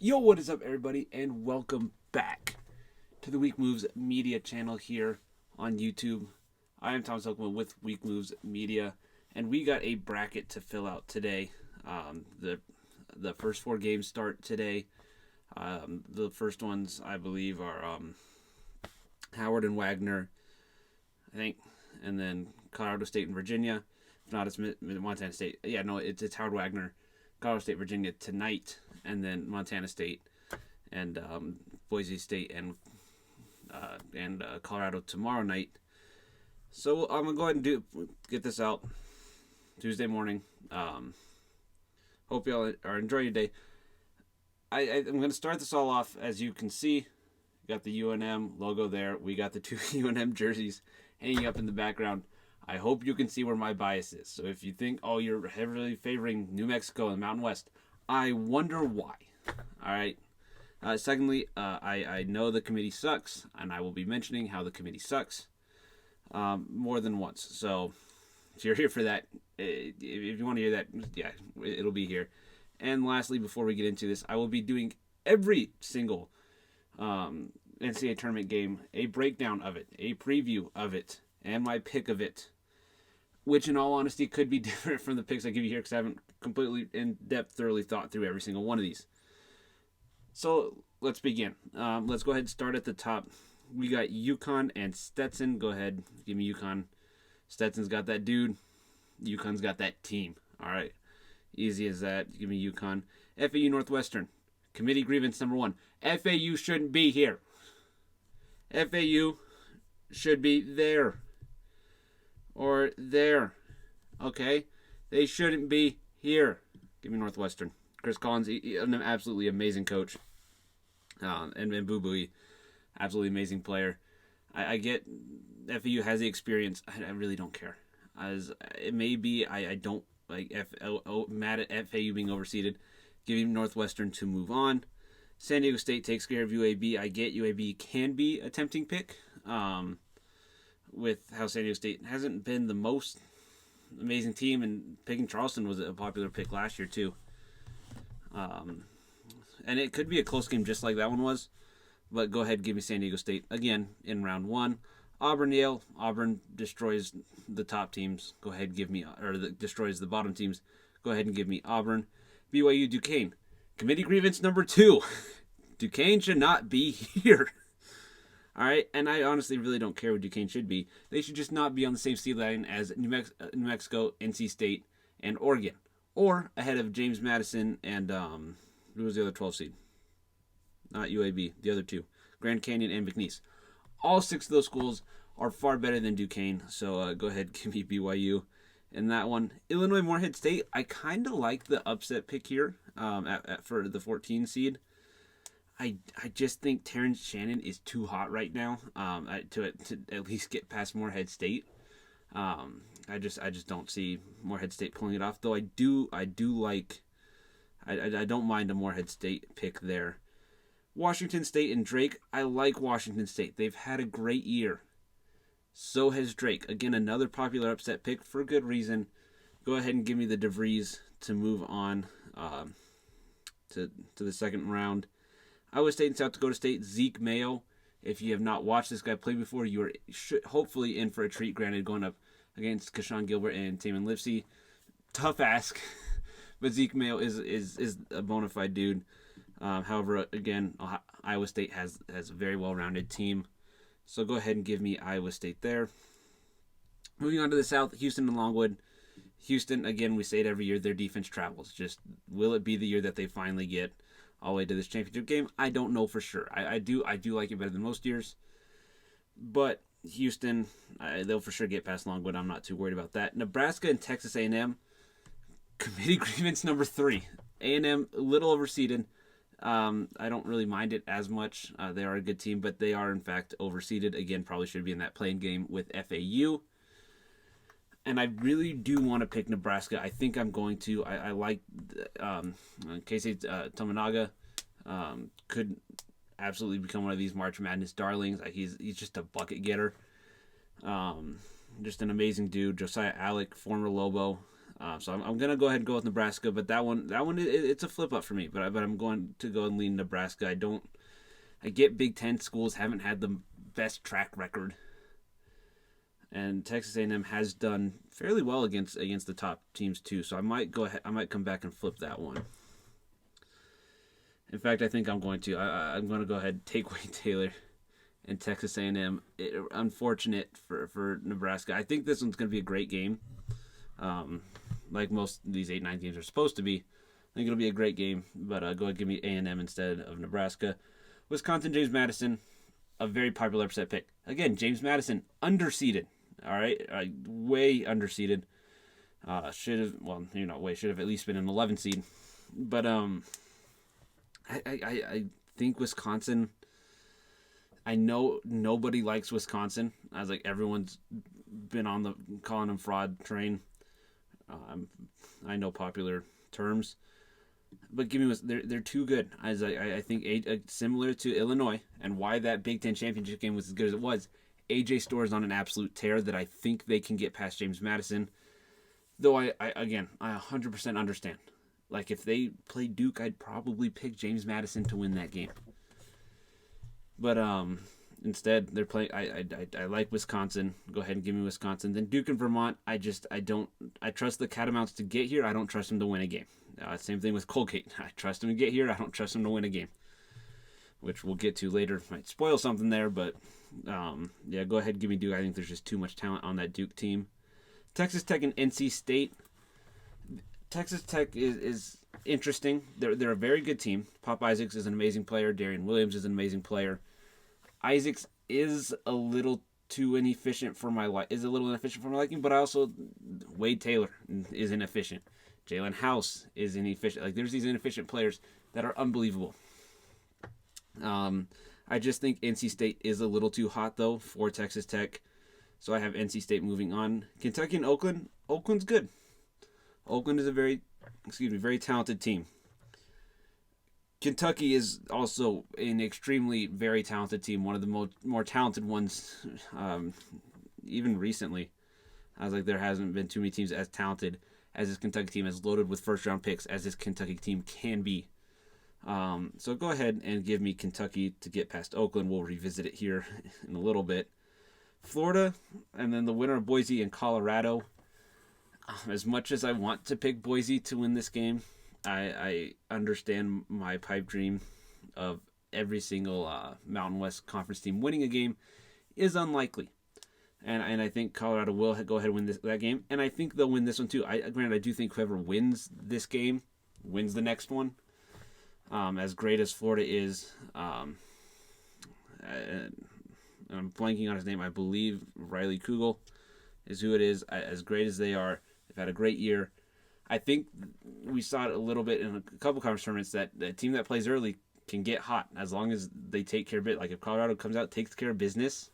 Yo, what is up, everybody, and welcome back to the Week Moves Media channel here on YouTube. I am Thomas Oakman with Week Moves Media, and we got a bracket to fill out today. The first four games start today. The first ones, I believe, are Howard and Wagner, I think, and then Colorado State and Virginia. If not, it's Montana State. Yeah, no, it's Howard Wagner, Colorado State, Virginia tonight, and then Montana State and Boise State and Colorado tomorrow night. So I'm gonna go ahead and get this out Tuesday morning. Hope y'all are enjoying your day. I'm gonna start this all off. As you can see, got the UNM logo there. We got the two UNM jerseys hanging up in the background. I hope you can see where my bias is. So if you think, oh, you're heavily favoring New Mexico and the Mountain West, I wonder why. All right. Secondly, I know the committee sucks, and I will be mentioning how the committee sucks more than once. So if you're here for that, if you want to hear that, yeah, it'll be here. And lastly, before we get into this, I will be doing every single NCAA tournament game, a breakdown of it, a preview of it, and my pick of it, which in all honesty could be different from the picks I give you here because I haven't completely in-depth, thoroughly thought through every single one of these. So let's begin. Let's go ahead and start at the top. We got UConn and Stetson. Go ahead, give me UConn. Stetson's got that dude. UConn's got that team. All right, easy as that. Give me UConn. FAU Northwestern. Committee grievance number one. FAU shouldn't be here. FAU should be there. Or there. Okay? They shouldn't be here. Give me Northwestern. Chris Collins, an absolutely amazing coach. And Boo Booey, absolutely amazing player. I get FAU has the experience. I really don't care. As it may be, I don't like mad at FAU being overseeded. Giving Northwestern to move on. San Diego State takes care of UAB. I get UAB can be a tempting pick. With how San Diego State hasn't been the most amazing team, and picking Charleston was a popular pick last year too. And it could be a close game just like that one was, but go ahead, give me San Diego State again in round one. Auburn, Yale. Auburn destroys the top teams. Go ahead, give me destroys the bottom teams. Go ahead and give me Auburn. BYU, Duquesne. Committee grievance number 2. Duquesne should not be here. All right, and I honestly really don't care what Duquesne should be. They should just not be on the same seed line as New Mexico, NC State, and Oregon, or ahead of James Madison and who was the other 12 seed? Not UAB, the other two, Grand Canyon and McNeese. All 6 of those schools are far better than Duquesne, so go ahead, give me BYU in that one. Illinois, Morehead State. I kind of like the upset pick here for the 14 seed. I just think Terrence Shannon is too hot right now to at least get past Morehead State. I just don't see Morehead State pulling it off. Though I don't mind a Morehead State pick there. Washington State and Drake. I like Washington State. They've had a great year. So has Drake. Again, another popular upset pick for good reason. Go ahead and give me the DeVries to move on to the second round. Iowa State and South Dakota State, Zeke Mayo. If you have not watched this guy play before, you are hopefully in for a treat. Granted, going up against Keshawn Gilbert and Taman Lipsey, tough ask, but Zeke Mayo is a bona fide dude. However, again, Iowa State has a very well-rounded team, so go ahead and give me Iowa State there. Moving on to the South, Houston and Longwood. Houston, again, we say it every year, their defense travels. Just will it be the year that they finally get all the way to this championship game? I don't know for sure. I do like it better than most years. But Houston, they'll for sure get past Longwood. I'm not too worried about that. Nebraska and Texas A&M. Committee grievance number 3. A&M, a little overseeded. I don't really mind it as much. They are a good team, but they are, in fact, overseeded. Again, probably should be in that playing game with FAU. And I really do want to pick Nebraska. I think I'm going to. I like Casey Tominaga. Could absolutely become one of these March Madness darlings. He's just a bucket getter. Just an amazing dude. Josiah Alec, former Lobo. So I'm gonna go ahead and go with Nebraska, but that one it's a flip up for me. But I'm going to go and lean Nebraska. I get Big Ten schools haven't had the best track record, and Texas A&M has done fairly well against the top teams too. So I might come back and flip that one. In fact, I think I'm going to. I'm going to go ahead and take Wade Taylor and Texas A&M. Unfortunate for Nebraska. I think this one's going to be a great game. Like most of these 8-9 games are supposed to be. I think it'll be a great game, but go ahead and give me A&M instead of Nebraska. Wisconsin, James Madison, a very popular upset pick. Again, James Madison, underseeded. All right, way underseeded. Should have at least been an 11 seed. But I think Wisconsin. I know nobody likes Wisconsin. I was like, everyone's been on the calling them fraud train. I know popular terms, but give me they're too good. As I think similar to Illinois, and why that Big Ten championship game was as good as it was. AJ Storr is on an absolute tear that I think they can get past James Madison. Though I 100% understand. Like if they play Duke, I'd probably pick James Madison to win that game. But instead they're playing. I like Wisconsin. Go ahead and give me Wisconsin. Then Duke and Vermont. I trust the Catamounts to get here. I don't trust them to win a game. Same thing with Colgate. I trust them to get here. I don't trust them to win a game. Which we'll get to later. Might spoil something there, but go ahead and give me Duke. I think there's just too much talent on that Duke team. Texas Tech and NC State. Texas Tech is interesting. They're a very good team. Pop Isaacs is an amazing player. Darian Williams is an amazing player. Isaacs is a little inefficient for my liking, but also Wade Taylor is inefficient. Jalen House is inefficient. Like there's these inefficient players that are unbelievable. I just think NC State is a little too hot though for Texas Tech, so I have NC State moving on. Kentucky and Oakland. Oakland's good. Oakland is a very talented team. Kentucky is also an extremely very talented team, one of the more talented ones, even recently. I was like, there hasn't been too many teams as talented as this Kentucky team, as loaded with first-round picks as this Kentucky team can be. So go ahead and give me Kentucky to get past Oakland. We'll revisit it here in a little bit. Florida, and then the winner of Boise and Colorado. As much as I want to pick Boise to win this game, I understand my pipe dream of every single Mountain West Conference team winning a game is unlikely. And I think Colorado will go ahead and win that game. And I think they'll win this one too. Granted, I do think whoever wins this game wins the next one. As great as Florida is, I'm blanking on his name. I believe Riley Kugel is who it is. As great as they are, they've had a great year. I think we saw it a little bit in a couple conference tournaments that the team that plays early can get hot as long as they take care of it. Like if Colorado comes out, takes care of business,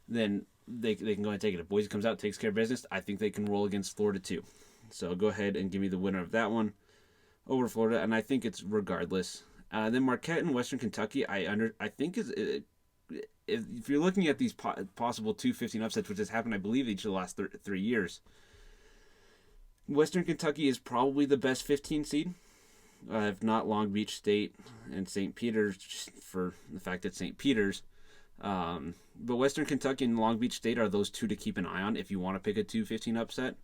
then they can go ahead and take it. If Boise comes out, takes care of business, I think they can roll against Florida too. So go ahead and give me the winner of that one over Florida, and I think it's regardless. Then Marquette and Western Kentucky, I think if you're looking at these possible 2-15 upsets, which has happened, I believe, each of the last 3 years, Western Kentucky is probably the best 15 seed, if not Long Beach State and St. Peter's, just for the fact that St. Peter's. But Western Kentucky and Long Beach State are those two to keep an eye on if you want to pick a 2-15 upset.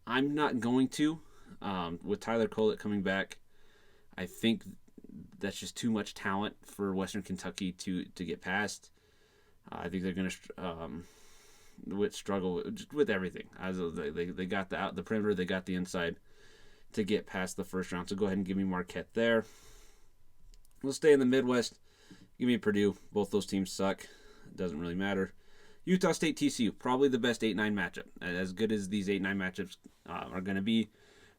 I'm not going to. With Tyler Collett coming back, I think that's just too much talent for Western Kentucky to get past. I think they're going to struggle with everything. As they got the perimeter, they got the inside to get past the first round. So go ahead and give me Marquette there. We'll stay in the Midwest. Give me Purdue. Both those teams suck. It doesn't really matter. Utah State, TCU, probably the best 8-9 matchup. As good as these 8-9 matchups are going to be,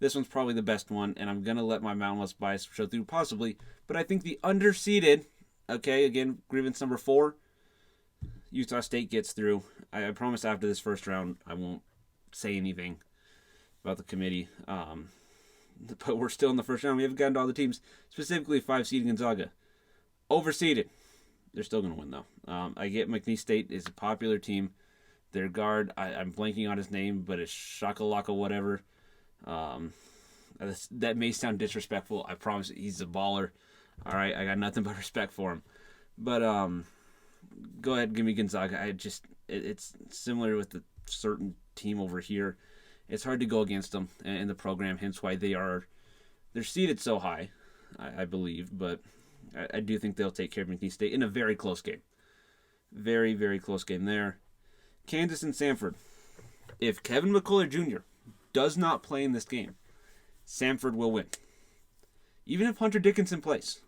this one's probably the best one, and I'm going to let my Mountain West bias show through possibly. But I think the underseeded, again, grievance number 4, Utah State gets through. I promise after this first round I won't say anything about the committee. But we're still in the first round. We haven't gotten to all the teams, specifically 5-seed Gonzaga. Overseeded. They're still going to win, though. I get McNeese State is a popular team. Their guard, I'm blanking on his name, but it's Shakalaka whatever. Um, that may sound disrespectful. I promise he's a baller. All right, I got nothing but respect for him. But go ahead, give me Gonzaga. It's similar with the certain team over here. It's hard to go against them in the program, hence why they're seated so high, I believe. But I do think they'll take care of McNeese State in a very close game. Very, very close game there. Kansas and Samford. If Kevin McCullough Jr. does not play in this game, Samford will win. Even if Hunter Dickinson plays,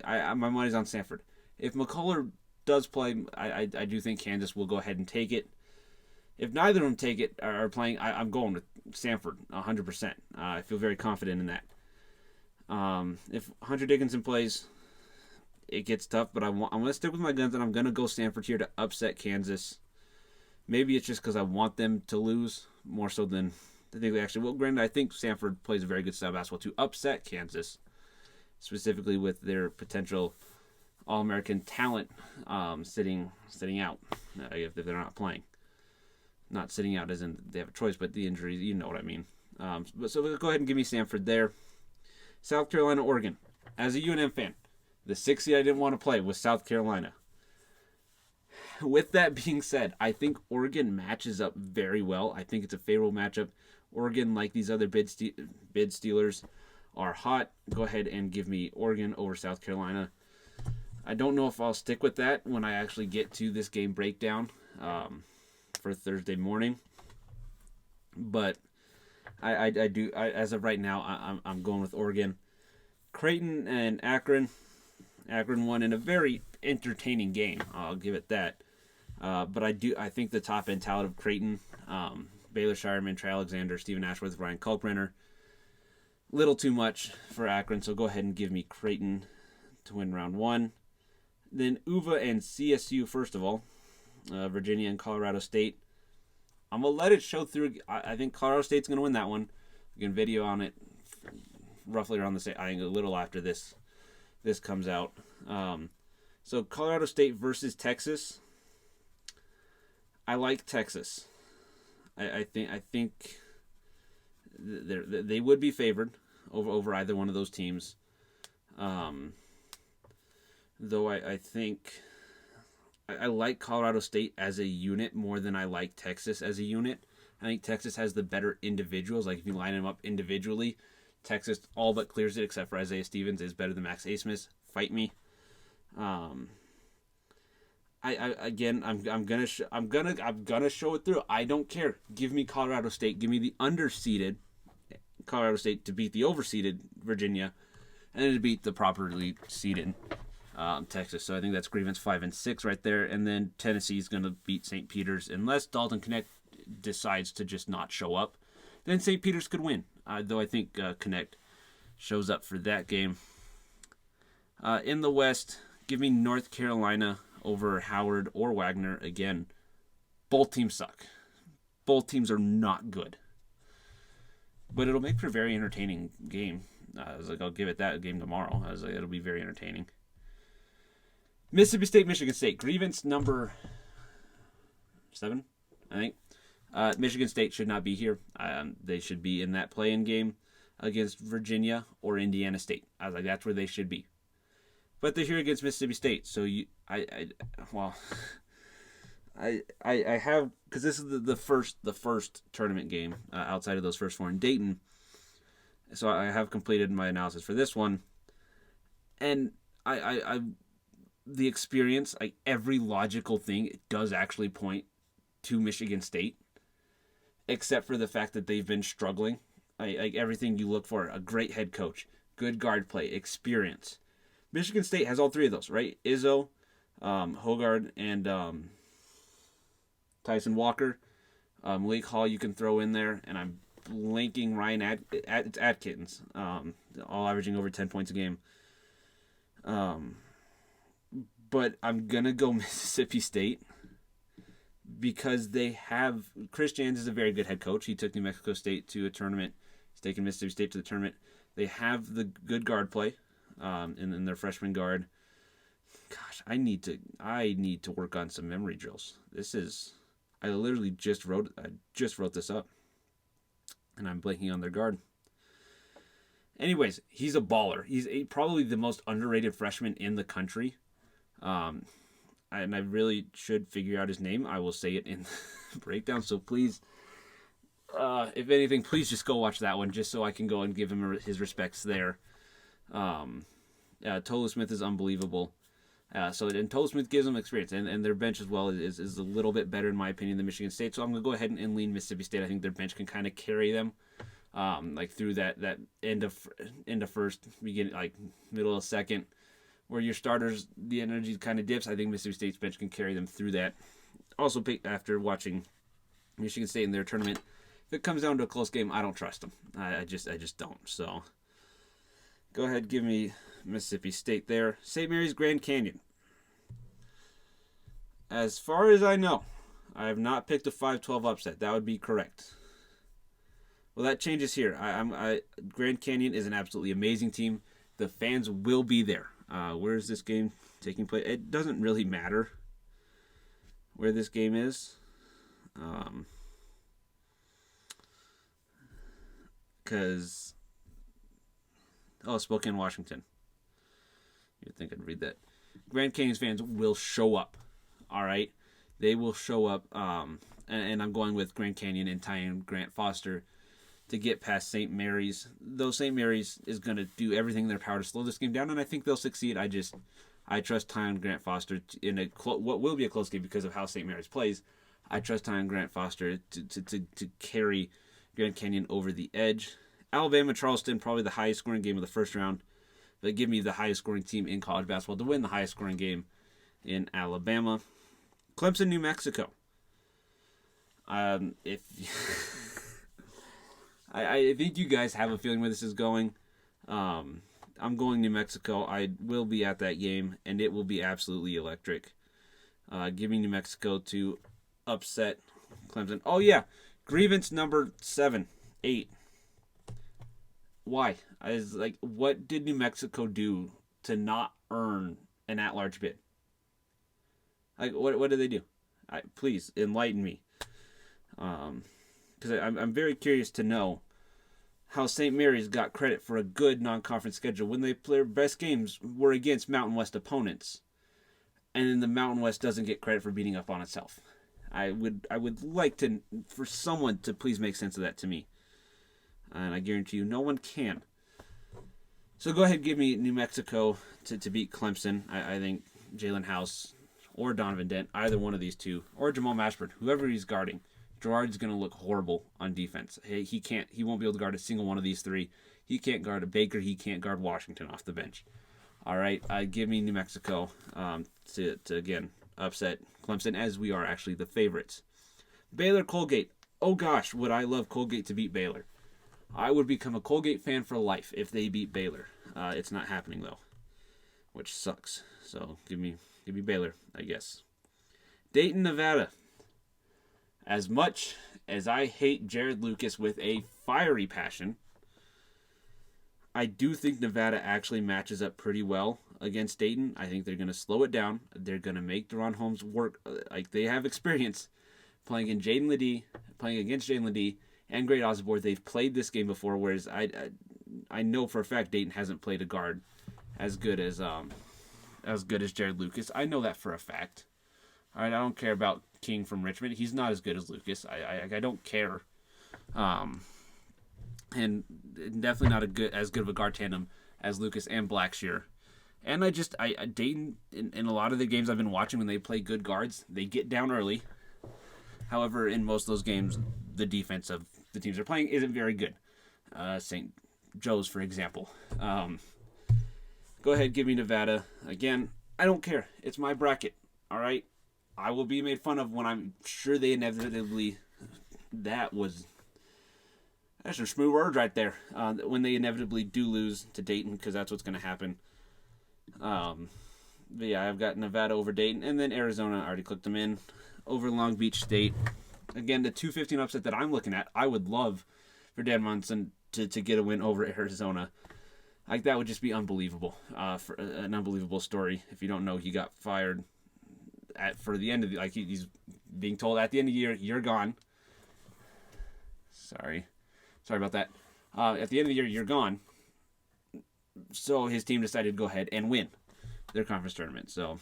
my money's on Samford. If McCullough does play, I do think Kansas will go ahead and take it. If neither of them take it or are playing, I'm going with Samford 100%. I feel very confident in that. If Hunter Dickinson plays, it gets tough, but I'm going to stick with my guns, and I'm going to go Samford here to upset Kansas. Maybe it's just because I want them to lose more so than I think they actually will. Granted, I think Samford plays a very good style of basketball to upset Kansas, specifically with their potential All-American talent sitting out if they're not playing. Not sitting out as in they have a choice, but the injuries, you know what I mean. So go ahead and give me Samford there. South Carolina, Oregon. As a UNM fan, the 6th seed I didn't want to play was South Carolina. With that being said, I think Oregon matches up very well. I think it's a favorable matchup. Oregon, like these other bid stealers, are hot. Go ahead and give me Oregon over South Carolina. I don't know if I'll stick with that when I actually get to this game breakdown for Thursday morning. But I do as of right now, I'm going with Oregon. Creighton and Akron. Akron won in a very entertaining game. I'll give it that. But I think the top end talent of Creighton, Baylor Shireman, Trey Alexander, Stephen Ashworth, Ryan Kalkbrenner, little too much for Akron. So go ahead and give me Creighton to win round 1. Then UVA and CSU first of all. Virginia and Colorado State. I'm going to let it show through. I think Colorado State's going to win that one. We can video on it roughly around the same. I think a little after this comes out. So Colorado State versus Texas. I like Texas. I think they would be favored over either one of those teams. Though I think I like Colorado State as a unit more than I like Texas as a unit. I think Texas has the better individuals. Like if you line them up individually, Texas all but clears it except for Isaiah Stevens is better than Max Asmus. Fight me. I'm gonna show it through. I don't care. Give me Colorado State. Give me the underseeded Colorado State to beat the overseeded Virginia, and then to beat the properly seeded Texas. So I think that's grievance 5 and 6 right there. And then Tennessee's going to beat St. Peter's unless Dalton Connect decides to just not show up. Then St. Peter's could win, though I think Connect shows up for that game. In the West, give me North Carolina over Howard or Wagner. Again, both teams suck. Both teams are not good. But it'll make for a very entertaining game. I'll give it that game tomorrow. It'll be very entertaining. Mississippi State, Michigan State. Grievance number 7, I think. Michigan State should not be here. They should be in that play-in game against Virginia or Indiana State. I was like, that's where they should be. But they're here against Mississippi State. So I have, because this is the first tournament game outside of those first 4 in Dayton. So I have completed my analysis for this one, and the experience, like every logical thing, it does actually point to Michigan State, except for the fact that they've been struggling. Like everything you look for, a great head coach, good guard play, experience. Michigan State has all 3 of those, right? Izzo, Hogard, and Tyson Walker. Malik Hall you can throw in there, and I'm blanking Ryan Atkins, all averaging over 10 points a game. But I'm going to go Mississippi State because they have... Chris Jans is a very good head coach. He took New Mexico State to a tournament. He's taken Mississippi State to the tournament. They have the good guard play in their freshman guard. Gosh, I need to work on some memory drills. I literally just wrote this up. and I'm blanking on their guard. Anyways, he's a baller. He's probably the most underrated freshman in the country. And I really should figure out his name. I will say it in the breakdown. So please, if anything, please just go watch that one just so I can go and give him his respects there. Tolu Smith is unbelievable. And Tolu Smith gives them experience, and their bench as well is a little bit better in my opinion than Michigan State. So I'm gonna go ahead and lean Mississippi State. I think their bench can kind of carry them, through that end of first, beginning like middle of second, where your starters the energy kind of dips. I think Mississippi State's bench can carry them through that. Also, after watching Michigan State in their tournament, if it comes down to a close game, I don't trust them. I just don't. So go ahead, give me Mississippi State there. St. Mary's Grand Canyon. As far as I know, I have not picked a 5-12 upset. That would be correct. Well, that changes here. Grand Canyon is an absolutely amazing team. The fans will be there. Where is this game taking place? It doesn't really matter where this game is. Spokane, Washington. You'd think I'd read that. Grand Canyon's fans will show up. All right? They will show up. And I'm going with Grand Canyon and tying Grant Foster to get past St. Mary's. Though St. Mary's is going to do everything in their power to slow this game down, and I think they'll succeed. I trust Tyon Grant Foster in what will be a close game because of how St. Mary's plays. I trust Tyon Grant Foster to carry Grand Canyon over the edge. Alabama, Charleston, probably the highest scoring game of the first round. But give me the highest scoring team in college basketball to win the highest scoring game in Alabama. Clemson, New Mexico. If I think you guys have a feeling where this is going. I'm going New Mexico. I will be at that game, and it will be absolutely electric. Give me New Mexico to upset Clemson. Oh, yeah. Grievance number 8. Why? What did New Mexico do to not earn an at-large bid? What did they do? Please, enlighten me. Because I'm very curious to know how St. Mary's got credit for a good non-conference schedule when their best games were against Mountain West opponents, and then the Mountain West doesn't get credit for beating up on itself. I would like for someone to please make sense of that to me, and I guarantee you no one can. So go ahead, give me New Mexico to beat Clemson. I think Jalen House or Donovan Dent, either one of these two, or Jamal Mashburn, whoever he's guarding, Gerard's going to look horrible on defense. He won't be able to guard a single one of these three. He can't guard a Baker. He can't guard Washington off the bench. All right, give me New Mexico to again upset Clemson, as we are actually the favorites. Baylor, Colgate. Oh gosh, would I love Colgate to beat Baylor. I would become a Colgate fan for life if they beat Baylor. It's not happening though, which sucks. So give me Baylor, I guess. Dayton, Nevada. As much as I hate Jared Lucas with a fiery passion, I do think Nevada actually matches up pretty well against Dayton. I think they're going to slow it down. They're going to make Deron Holmes work. They have experience playing against Jaden Ledee and Great Osborne. They've played this game before, whereas I know for a fact Dayton hasn't played a guard as good as Jared Lucas. I know that for a fact. All right, I don't care about King from Richmond. He's not as good as Lucas. I don't care. And definitely not as good of a guard tandem as Lucas and Blackshear. And Dayton, in a lot of the games I've been watching, when they play good guards, they get down early. However, in most of those games, the defense of the teams they're playing isn't very good. St. Joe's, for example. Go ahead, give me Nevada. Again, I don't care. It's my bracket. All right? I will be made fun of when I'm sure they inevitably... That's some smooth words right there. When they inevitably do lose to Dayton, because that's what's going to happen. But yeah, I've got Nevada over Dayton, and then Arizona, I already clicked them in, over Long Beach State. Again, the 215 upset that I'm looking at, I would love for Dan Munson to get a win over Arizona. That would just be unbelievable. For an unbelievable story. If you don't know, he got fired for the end of the... he's being told at the end of the year, you're gone. Sorry. Sorry about that. At the end of the year, you're gone. So his team decided to go ahead and win their conference tournament. So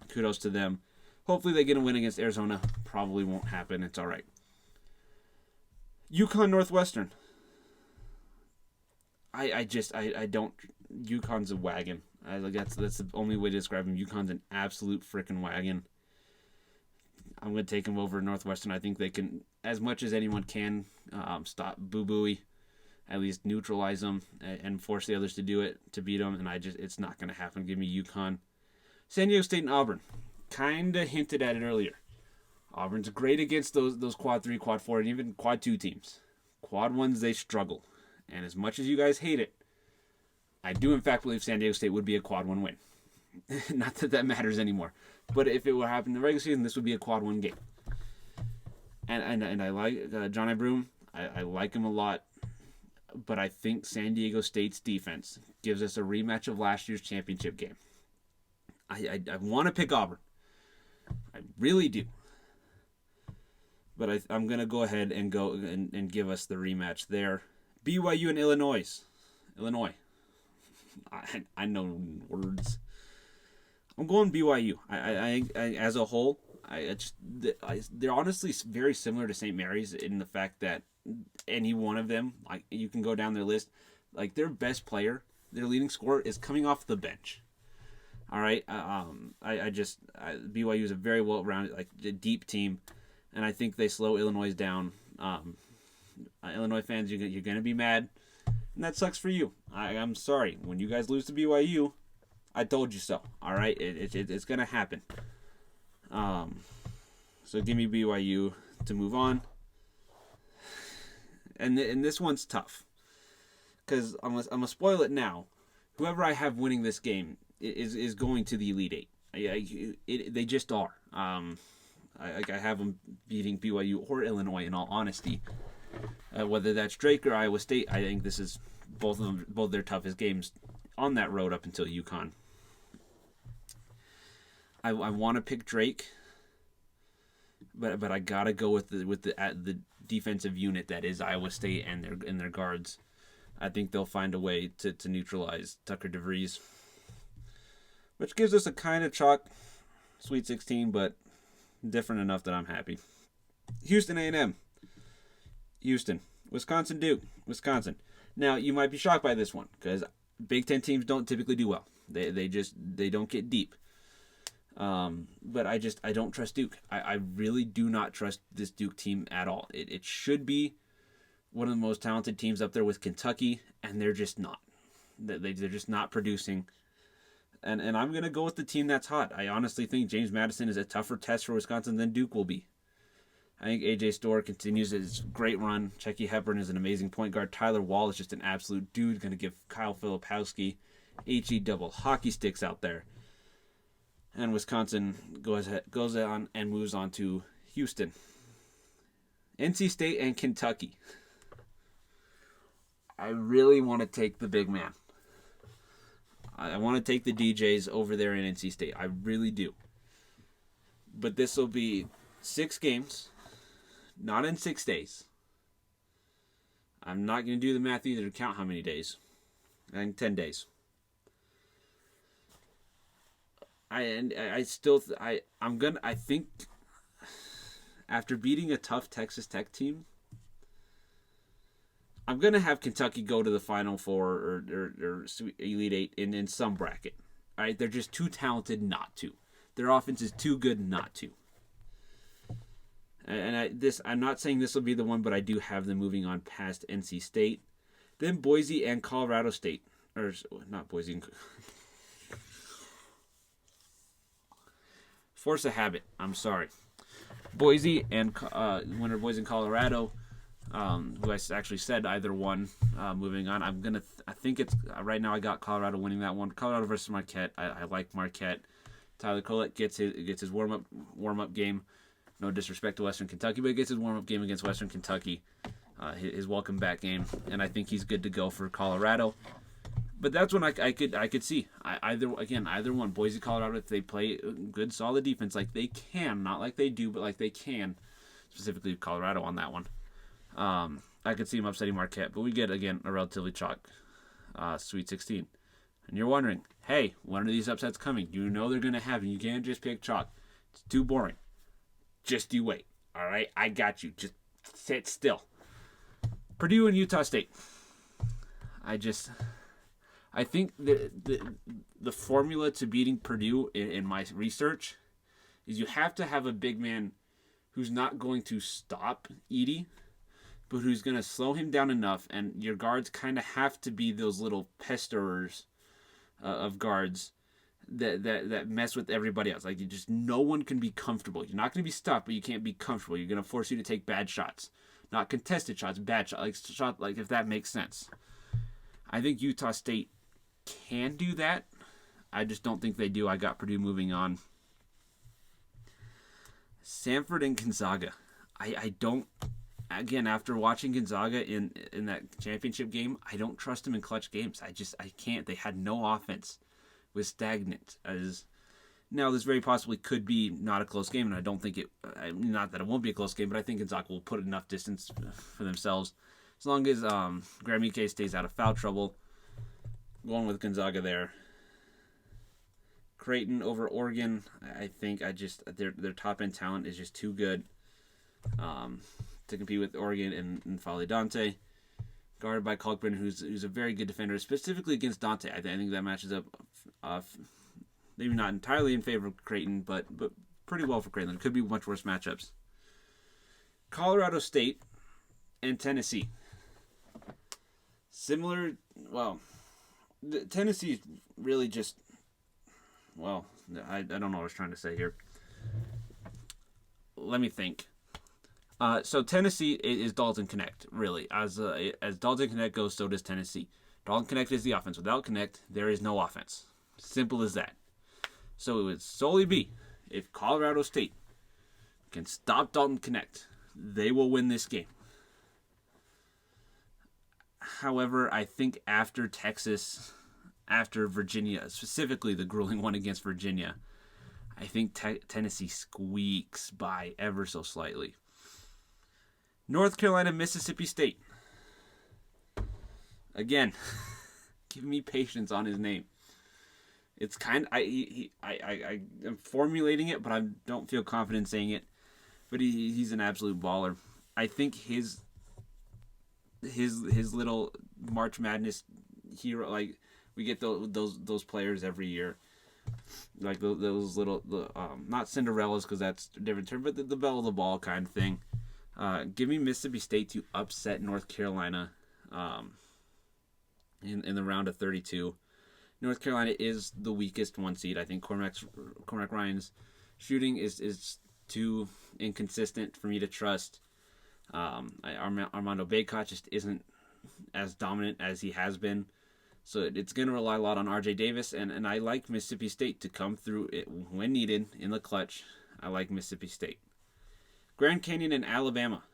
kudos to them. Hopefully they get a win against Arizona. Probably won't happen. It's all right. UConn Northwestern. I don't. UConn's a wagon. That's the only way to describe him. UConn's an absolute freaking wagon. I'm going to take them over Northwestern. I think they can, as much as anyone can, stop Boo Booey, at least neutralize them and force the others to do it, to beat them. And it's not going to happen. Give me UConn. San Diego State and Auburn. Kind of hinted at it earlier. Auburn's great against those quad 3, quad 4, and even quad 2 teams. Quad 1s, they struggle. And as much as you guys hate it, I do in fact believe San Diego State would be a quad 1 win. Not that matters anymore. But if it would happen in the regular season, this would be a quad 1 game. And I like John Broom. I like him a lot. But I think San Diego State's defense gives us a rematch of last year's championship game. I want to pick Auburn. I really do. But I'm going to go ahead and go and give us the rematch there. BYU and Illinois. I know words. I'm going BYU. I as a whole, they're honestly very similar to St. Mary's in the fact that any one of them, like you can go down their list, like their best player, their leading scorer is coming off the bench. All right. BYU is a very well-rounded, like a deep team, and I think they slow Illinois down. Illinois fans, you're going to be mad, and that sucks for you. I'm sorry. When you guys lose to BYU, I told you so. All right, it's going to happen. So give me BYU to move on. And this one's tough because I'm gonna spoil it now. Whoever I have winning this game is going to the Elite Eight. They just are. I have them beating BYU or Illinois. In all honesty, whether that's Drake or Iowa State, I think this is both their toughest games on that road up until UConn. I want to pick Drake, but I gotta go with the defensive unit that is Iowa State and their guards. I think they'll find a way to neutralize Tucker DeVries, which gives us a kind of chalk Sweet 16, but different enough that I'm happy. Houston A&M, Houston, Wisconsin Duke, Wisconsin. Now you might be shocked by this one because Big Ten teams don't typically do well. They don't get deep. But I don't trust Duke. I really do not trust this Duke team at all. It should be one of the most talented teams up there with Kentucky, and they're just not. They're just not producing. And I'm going to go with the team that's hot. I honestly think James Madison is a tougher test for Wisconsin than Duke will be. I think A.J. Storr continues his great run. Checky Hepburn is an amazing point guard. Tyler Wall is just an absolute dude. Going to give Kyle Filipowski HE double hockey sticks out there. And Wisconsin goes on and moves on to Houston. NC State and Kentucky. I really want to take the big man. I want to take the DJs over there in NC State. I really do. But this will be 6 games, not in 6 days. I'm not going to do the math either to count how many days. I think 10 days. I think after beating a tough Texas Tech team, I'm gonna have Kentucky go to the Final Four or Elite Eight in some bracket. All right, they're just too talented not to. Their offense is too good not to. And I'm not saying this will be the one, but I do have them moving on past NC State, then Boise and Colorado State, or not Boise. Force a habit. I'm sorry. Boise and winner Boise and Colorado, who I actually said either one. Moving on, I think it's right now. I got Colorado winning that one. Colorado versus Marquette. I like Marquette. Tyler Collette gets his warm up game. No disrespect to Western Kentucky, but he gets his warm up game against Western Kentucky. His welcome back game, and I think he's good to go for Colorado. But that's when I could see either one. Boise, Colorado, if they play good, solid defense like they can, not like they do, but like they can. Specifically Colorado on that one. I could see him upsetting Marquette, but we get, again, a relatively chalk Sweet 16. And you're wondering, hey, when are these upsets coming? You know they're going to happen. You can't just pick chalk. It's too boring. Just you wait. All right? I got you. Just sit still. Purdue and Utah State. I think the formula to beating Purdue in my research is you have to have a big man who's not going to stop Edey, but who's going to slow him down enough, and your guards kind of have to be those little pesterers of guards that mess with everybody else. Like, no one can be comfortable. You're not going to be stopped, but you can't be comfortable. You're going to force you to take bad shots. Not contested shots, bad shots, like if that makes sense. I think Utah State can do that. I just don't think they do. I got Purdue moving on. Samford and Gonzaga. I don't, again, after watching Gonzaga in that championship game, I don't trust them in clutch games. I can't. They had no offense. It was stagnant. Now, this very possibly could be not a close game, and I don't think not that it won't be a close game, but I think Gonzaga will put enough distance for themselves. As long as Graham Ike stays out of foul trouble, going with Gonzaga there. Creighton over Oregon. I think their top end talent is just too good to compete with Oregon and Fale Dante, guarded by Kalkbrin, who's a very good defender, specifically against Dante. I think that matches up, maybe not entirely in favor of Creighton, but pretty well for Creighton. It could be much worse matchups. Colorado State and Tennessee. Similar, well, Tennessee really just, well, I don't know what I was trying to say here. Let me think. So Tennessee is Dalton Connect, really. As Dalton Connect goes, so does Tennessee. Dalton Connect is the offense. Without Connect, there is no offense. Simple as that. So it would solely be, if Colorado State can stop Dalton Connect, they will win this game. However, I think after Texas, after Virginia, specifically the grueling one against Virginia, I think Tennessee squeaks by ever so slightly. North Carolina, Mississippi State. Again, give me patience on his name. It's kind of, I am formulating it, but I don't feel confident saying it. But he's an absolute baller. I think his little March Madness hero, like, we get those players every year, like those little not Cinderellas, because that's a different term, but the belle of the ball kind of thing. Give me Mississippi State to upset North Carolina in the round of 32. North Carolina is the weakest one seed. I think Cormac Ryan's shooting is too inconsistent for me to trust. Armando Bacot just isn't as dominant as he has been. So it's going to rely a lot on RJ Davis, and I like Mississippi State to come through it when needed in the clutch. I like Mississippi State. Grand Canyon and Alabama.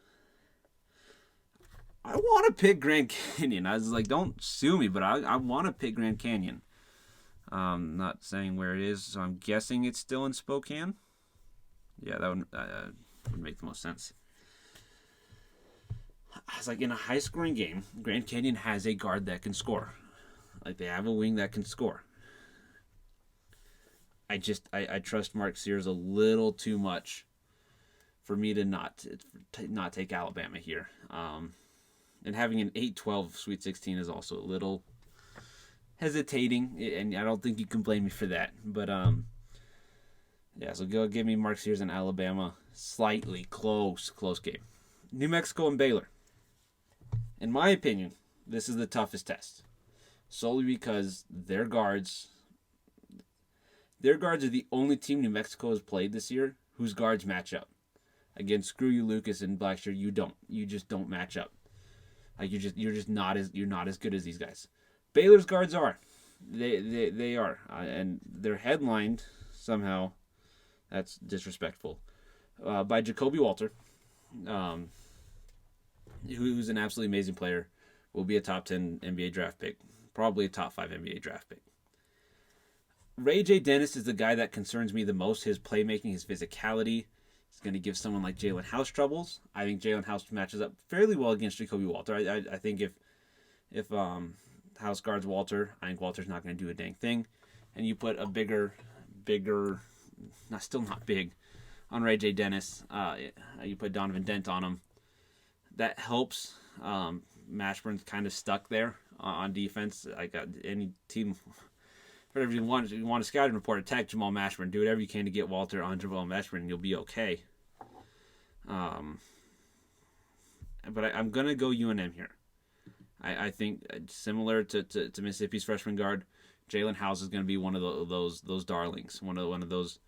I want to pick Grand Canyon. I was like, don't sue me, but I want to pick Grand Canyon. Not saying where it is, so I'm guessing it's still in Spokane. Yeah, that would make the most sense. I was like, in a high-scoring game, Grand Canyon has a guard that can score. Like, they have a wing that can score. I trust Mark Sears a little too much for me to not take Alabama here. And having an 8-12 Sweet 16 is also a little hesitating, and I don't think you can blame me for that. But yeah, so go give me Mark Sears and Alabama. Slightly close game. New Mexico and Baylor. In my opinion, this is the toughest test, solely because their guards are the only team New Mexico has played this year whose guards match up. Again, screw you, Lucas and Blackshear. You just don't match up. Like, you're not as good as these guys. Baylor's guards are. They are, and they're headlined somehow. That's disrespectful. By Jacoby Walter, who's an absolutely amazing player, will be a top 10 NBA draft pick, probably a top 5 NBA draft pick. Ray J. Dennis is the guy that concerns me the most. His playmaking, his physicality. is going to give someone like Jalen House troubles. I think Jalen House matches up fairly well against Jacoby Walter. I think if House guards Walter, I think Walter's not going to do a dang thing. And you put a bigger, still not big, on Ray J. Dennis. You put Donovan Dent on him. That helps. Mashburn's kind of stuck there on defense. I got any team, whatever you want. If you want a scouting report, attack Jamal Mashburn. Do whatever you can to get Walter on Jamal Mashburn, and you'll be okay. But I'm gonna go UNM here. I think similar to Mississippi's freshman guard, Jalen House is going to be one of those darlings, one of those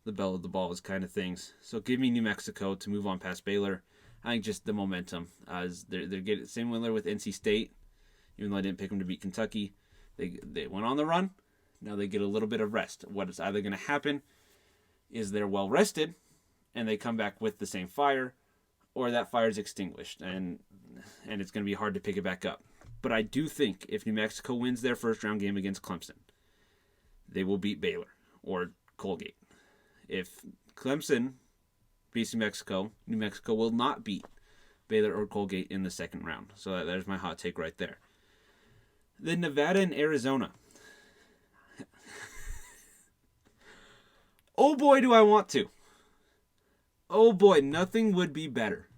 the belle of the balls kind of things. So give me New Mexico to move on past Baylor. I think just the momentum. As they're getting similar with NC State, even though I didn't pick them to beat Kentucky, they went on the run. Now they get a little bit of rest. What is either going to happen is they're well rested, and they come back with the same fire, or that fire is extinguished, and it's going to be hard to pick it back up. But I do think if New Mexico wins their first round game against Clemson, they will beat Baylor or Colgate. If Clemson beats New Mexico will not beat Baylor or Colgate in the second round. So there's my hot take right there. Then Nevada and Arizona. Oh boy, do I want to. Oh boy, nothing would be better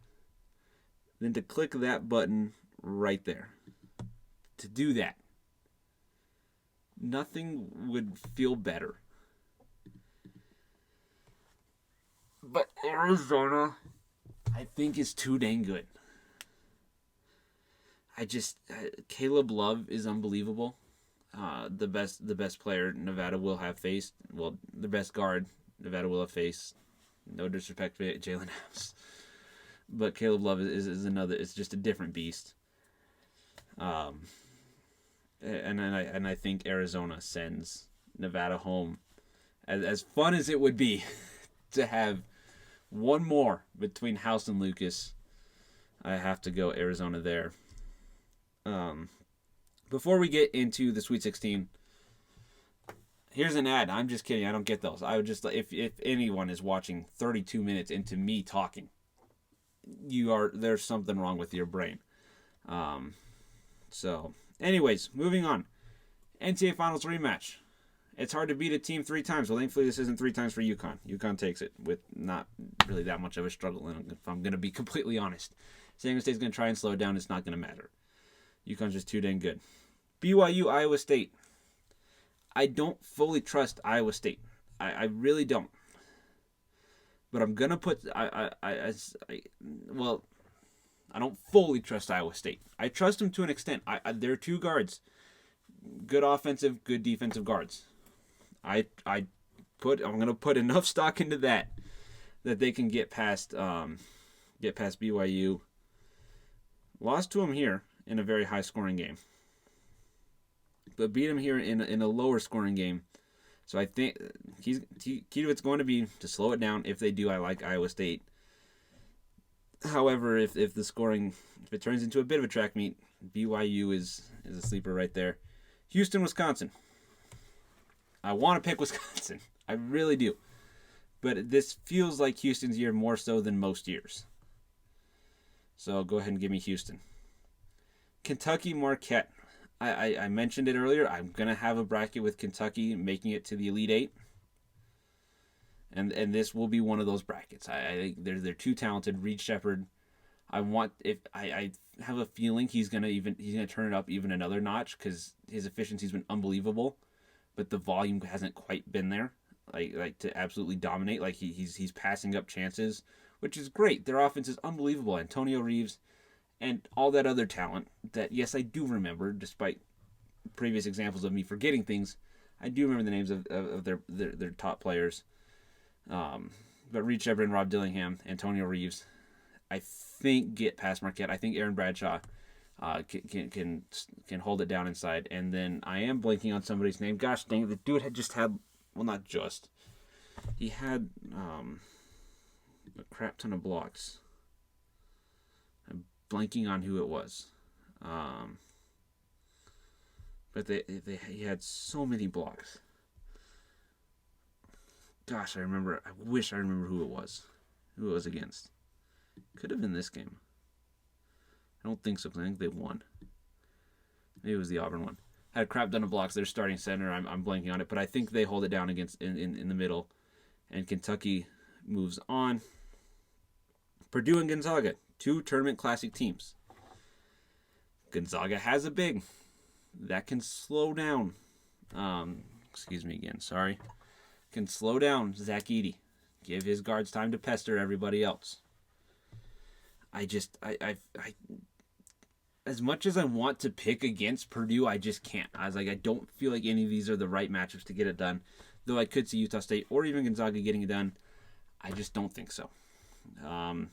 than to click that button right there. To do that. Nothing would feel better. But Arizona, I think, is too dang good. Caleb Love is unbelievable. The best player Nevada will have faced. Well, the best guard Nevada will have faced. No disrespect to Jalen House, but Caleb Love is another. It's just a different beast. And I think Arizona sends Nevada home. As fun as it would be to have one more between House and Lucas, I have to go Arizona there. Before we get into the Sweet 16, here's an ad. I'm just kidding. I don't get those. I would just, if anyone is watching 32 minutes into me talking, there's something wrong with your brain. So, anyways, moving on. NCAA Finals rematch. It's hard to beat a team 3 times. Well, thankfully, this isn't 3 times for UConn. UConn takes it with not really that much of a struggle. And if I'm going to be completely honest, San Diego State's going to try and slow it down. It's not going to matter. UConn's just too dang good. BYU, Iowa State. I don't fully trust Iowa State. I really don't. But I'm going to put... I don't fully trust Iowa State. I trust them to an extent. They're 2 guards. Good offensive, good defensive guards. I'm going to put enough stock into that they can get past BYU. Lost to them here in a very high scoring game, but beat them here in a lower scoring game. So I think key to it's going to be to slow it down. If they do, I like Iowa State. However, if the scoring, if it turns into a bit of a track meet, BYU is a sleeper right there. Houston, Wisconsin. I want to pick Wisconsin. I really do. But this feels like Houston's year more so than most years. So go ahead and give me Houston. Kentucky, Marquette. I mentioned it earlier. I'm going to have a bracket with Kentucky making it to the Elite Eight. And this will be one of those brackets. I think they're too talented. Reed Shepherd. I have a feeling he's gonna turn it up even another notch because his efficiency's been unbelievable, but the volume hasn't quite been there. Like to absolutely dominate. Like he's passing up chances, which is great. Their offense is unbelievable. Antonio Reeves and all that other talent that, yes, I do remember, despite previous examples of me forgetting things. I do remember the names of their top players. But Reed Shepherd and Rob Dillingham, Antonio Reeves, I think get past Marquette. I think Aaron Bradshaw can hold it down inside. And then I am blanking on somebody's name. Gosh dang, the dude he had a crap ton of blocks. I'm blanking on who it was. But he had so many blocks. Gosh, I wish I remember who it was. who it was against. Could have been this game. I don't think so, because I think they won. Maybe it was the Auburn one. Had a crap ton of blocks. Their starting center, I'm blanking on it, but I think they hold it down against in the middle. And Kentucky moves on. Purdue and Gonzaga, 2 tournament classic teams. Gonzaga has a big that can slow down. Excuse me again, sorry. Can slow down Zach Edey. Give his guards time to pester everybody else. I as much as I want to pick against Purdue, I just can't. I don't feel like any of these are the right matchups to get it done. Though I could see Utah State or even Gonzaga getting it done. I just don't think so. I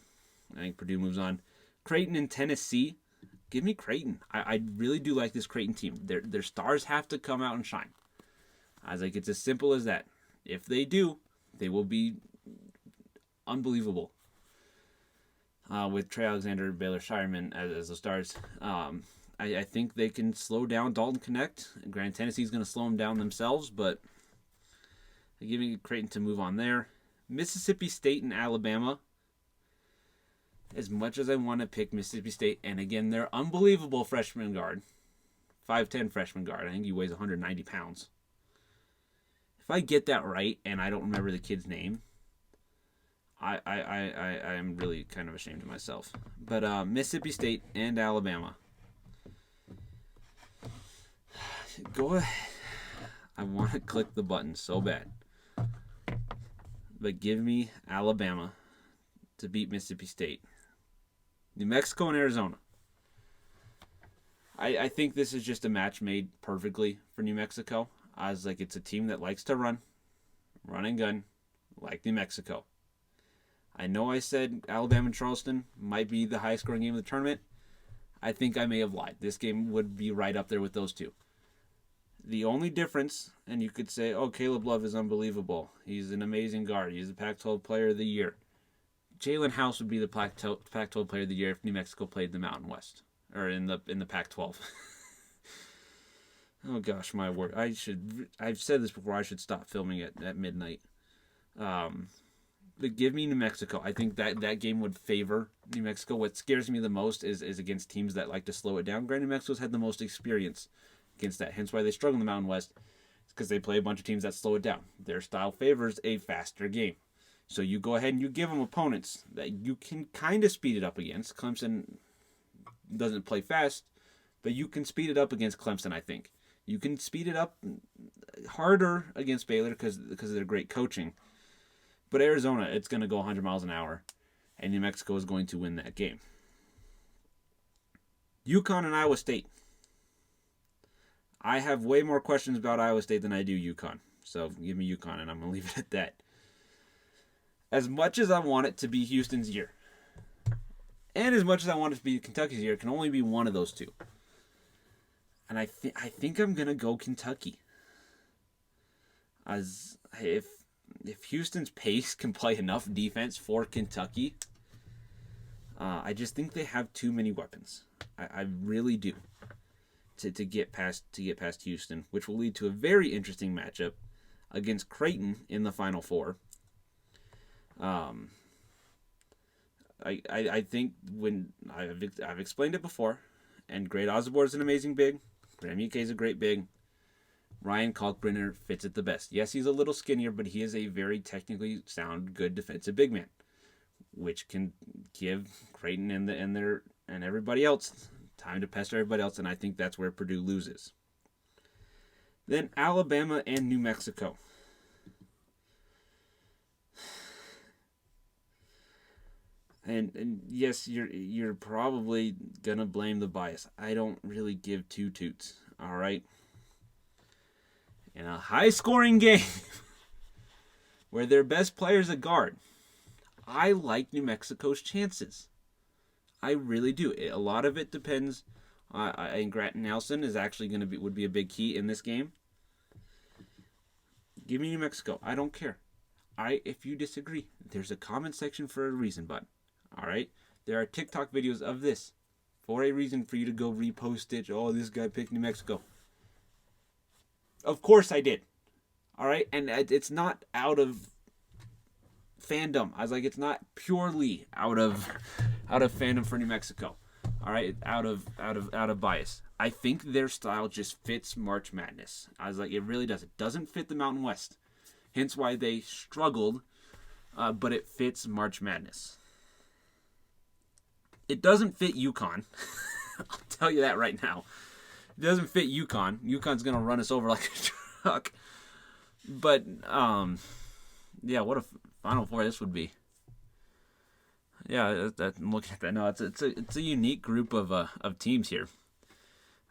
think Purdue moves on. Creighton and Tennessee. Give me Creighton. I really do like this Creighton team. Their stars have to come out and shine. It's as simple as that. If they do, they will be unbelievable. With Trey Alexander, Baylor Shireman as the stars. I think they can slow down Dalton Connect. Granted, Tennessee's going to slow them down themselves, but they're giving Creighton to move on there. Mississippi State and Alabama. As much as I want to pick Mississippi State, and again, their unbelievable freshman guard, 5'10" freshman guard. I think he weighs 190 pounds. If I get that right, and I don't remember the kid's name, I am really kind of ashamed of myself. But Mississippi State and Alabama. Go ahead. I want to click the button so bad. But give me Alabama to beat Mississippi State. New Mexico and Arizona. I think this is just a match made perfectly for New Mexico. It's a team that likes to run and gun, like New Mexico. I know I said Alabama and Charleston might be the highest scoring game of the tournament. I think I may have lied. This game would be right up there with those two. The only difference, and you could say, oh, Caleb Love is unbelievable. He's an amazing guard. He's the Pac-12 Player of the Year. Jalen House would be the Pac-12 Player of the Year if New Mexico played the Mountain West, or in the Pac-12. Oh gosh, my word! I've said this before. I should stop filming at midnight. But give me New Mexico. I think that game would favor New Mexico. What scares me the most is against teams that like to slow it down. Granted, New Mexico's had the most experience against that. Hence why they struggle in the Mountain West. It's because they play a bunch of teams that slow it down. Their style favors a faster game. So you go ahead and you give them opponents that you can kind of speed it up against. Clemson doesn't play fast, but you can speed it up against Clemson, I think. You can speed it up harder against Baylor because of their great coaching. But Arizona, it's going to go 100 miles an hour, and New Mexico is going to win that game. UConn and Iowa State. I have way more questions about Iowa State than I do UConn. So give me UConn, and I'm going to leave it at that. As much as I want it to be Houston's year, and as much as I want it to be Kentucky's year, it can only be one of those two. And I think I'm going to go Kentucky. As if Houston's pace can play enough defense for Kentucky, I just think they have too many weapons. I really do. To get past Houston, which will lead to a very interesting matchup against Creighton in the Final Four. I think when I've explained it before, and Great Osborne is an amazing big. Graham Ike is a great big. Ryan Kalkbrenner fits it the best. Yes, he's a little skinnier, but he is a very technically sound, good defensive big man, which can give Creighton and everybody else time to pester everybody else, and I think that's where Purdue loses. Then Alabama and New Mexico. And yes, you're probably gonna blame the bias. I don't really give two toots. All right. In a high-scoring game where their best player is a guard, I like New Mexico's chances. I really do. A lot of it depends. And Grant Nelson is actually would be a big key in this game. Give me New Mexico. I don't care. If you disagree, there's a comment section for a reason, bud. All right. There are TikTok videos of this for a reason for you to go repost it. Oh, this guy picked New Mexico. Of course I did. All right, and it's not out of fandom. I was like, it's not purely out of fandom for New Mexico. All right, out of bias. I think their style just fits March Madness. I was like, it really does. It doesn't fit the Mountain West. Hence why they struggled, but it fits March Madness. It doesn't fit UConn. I'll tell you that right now. It doesn't fit UConn. UConn's going to run us over like a truck. But, yeah, what a Final Four this would be. Yeah, I'm looking at that. No, it's a unique group of teams here.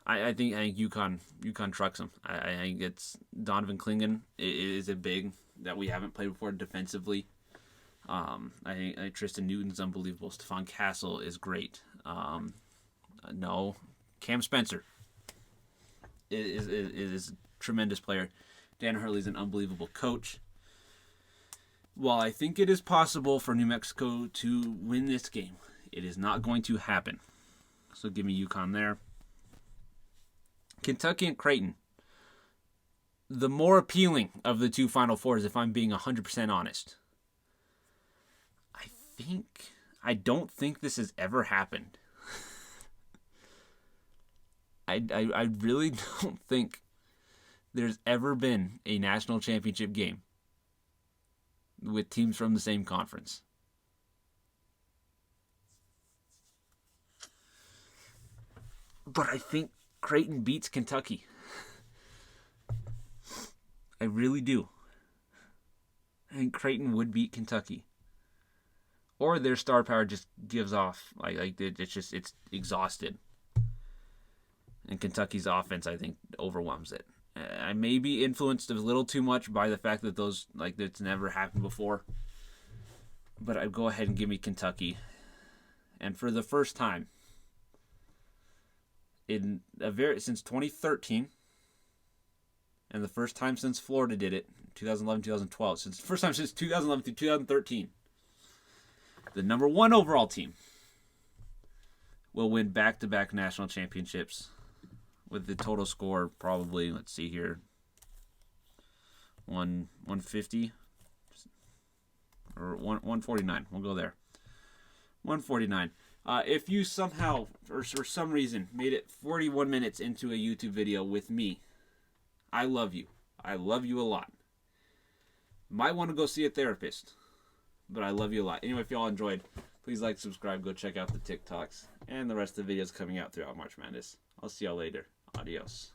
I think UConn trucks them. I think it's Donovan Clingan is a big that we haven't played before defensively. I think Tristan Newton's unbelievable. Stephon Castle is great. No, Cam Spencer is a tremendous player. Dan Hurley's an unbelievable coach. While I think it is possible for New Mexico to win this game, it is not going to happen. So give me UConn there. Kentucky and Creighton. The more appealing of the two Final Fours, if I'm being 100% honest. I don't think this has ever happened. I really don't think there's ever been a national championship game with teams from the same conference. But I think Creighton beats Kentucky. I really do. I think Creighton would beat Kentucky. Or their star power just gives off. It's exhausted. And Kentucky's offense, I think, overwhelms it. I may be influenced a little too much by the fact that it's never happened before. But I'd go ahead and give me Kentucky. And for the first time since 2013, and the first time since Florida did it, 2011, 2012, first time since 2011 through 2013, the number 1 overall team will win back-to-back national championships with the total score probably, let's see here, 150 or 149. We'll go there. 149. If you somehow, or for some reason, made it 41 minutes into a YouTube video with me, I love you. I love you a lot. Might want to go see a therapist, but I love you a lot. Anyway, if y'all enjoyed, please like, subscribe, go check out the TikToks and the rest of the videos coming out throughout March Madness. I'll see y'all later. Adios.